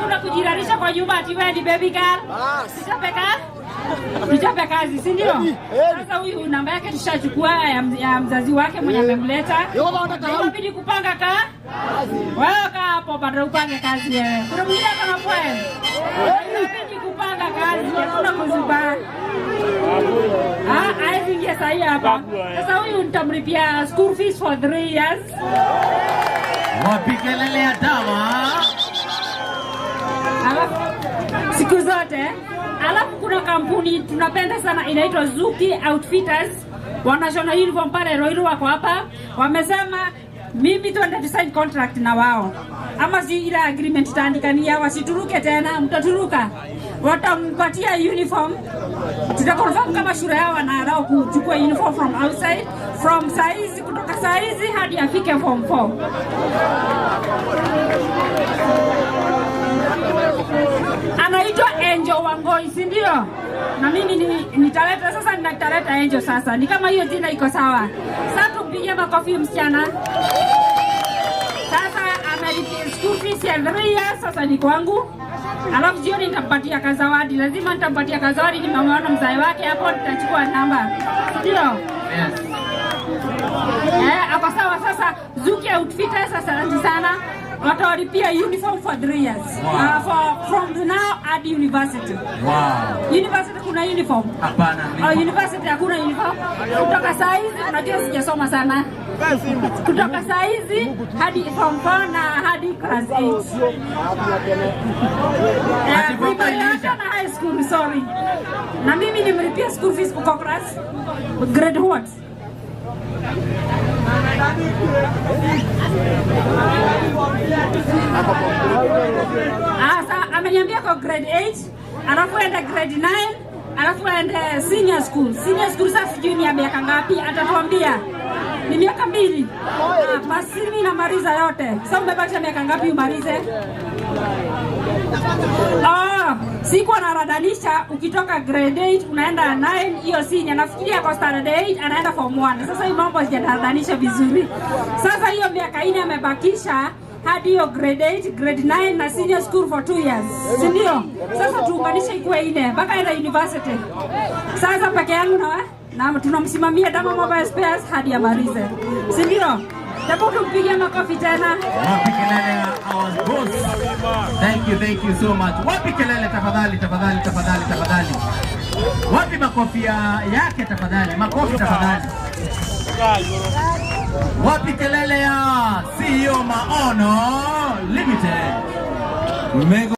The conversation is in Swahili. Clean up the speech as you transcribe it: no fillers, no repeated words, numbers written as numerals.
Kuna kujirarisha kwa nyumba ati wewe ni baby girl. Nichape kazi, si ndio? Sasa huyu namba yake tushachukua ya mzazi wake mwenye amemleta. Inabidi kupanga kazi. Wewe kaa hapo bado upange kazi wewe. Kuna mwingine kama wewe. Inabidi kupanga kazi, hakuna kuzuba. Aingia sahi hapa. Sasa huyu nitamlipia school fees for 3 years. Wapi kelele ya dawa? Siku zote. Alafu kuna kampuni tunapenda sana inaitwa Zuki Outfitters. Wanashona uniform pale Roiro wako hapa. Wamesema mimi tuende design contract na wao. Ama si ile agreement taandikania wasituruke tena, mtaturuka. Watampatia uniform. Tutakonfirm kama shule yao wanaanza kuchukua uniform from outside, from size kutoka size hadi afike form 4. Anaitwa Angel Wangoi, si ndio? Na mimi nitaleta sasa, nitaleta Angel sasa. Ni kama hiyo jina iko sawa. Sasa tupigie makofi msichana. Sasa amelipia school fees ya 3 years, sasa ni kwangu. Alafu jioni nitampatia kazawadi. Lazima nitampatia kazawadi, nimeona mzai wake hapo, nitachukua namba. Ndio? Yes. Hapo sawa. Sasa Zuki Outfitters sasa sana. Watawalipia uniform for 3 years. Wow. From now at university. Wow. University kuna uniform? Hapana. University hakuna uniform. Kutoka saizi, unajua sijasoma sana. Kutoka saizi hadi form 4 na hadi class 8. Na high school, sorry. Na mimi nimlipia school fees kwa class grade what? Sasa ameniambia kwa grade 8, alafu enda grade 9, alafu enda senior school. Senior school sasa sijui ni miaka ngapi, atatuambia. Ni miaka 2. Basi mimi namaliza yote. Sasa umebakisha miaka ngapi umalize? Sikuwa naradanisha ukitoka grade 8 unaenda 9 hiyo senior. Nafikiria kwa standard 8 anaenda form 1. Sasa hii mambo sijaradanisha vizuri. Sasa hiyo miaka 4 amebakisha hadi hiyo grade 8, grade 9 na senior school for 2 years. Si ndio? Sasa tuunganishe ikuwe 4 mpaka enda university. Sasa peke yangu na tunamsimamia Dama Mobile Spares hadi amalize. Si ndio? Tapo tumpigie makofi tena. Wapi kelele ya our boss? Thank you so much. Wapi kelele tafadhali. Wapi makofi yake tafadhali? Makofi tafadhali. Wapi kelele ya CEO Maono Limited?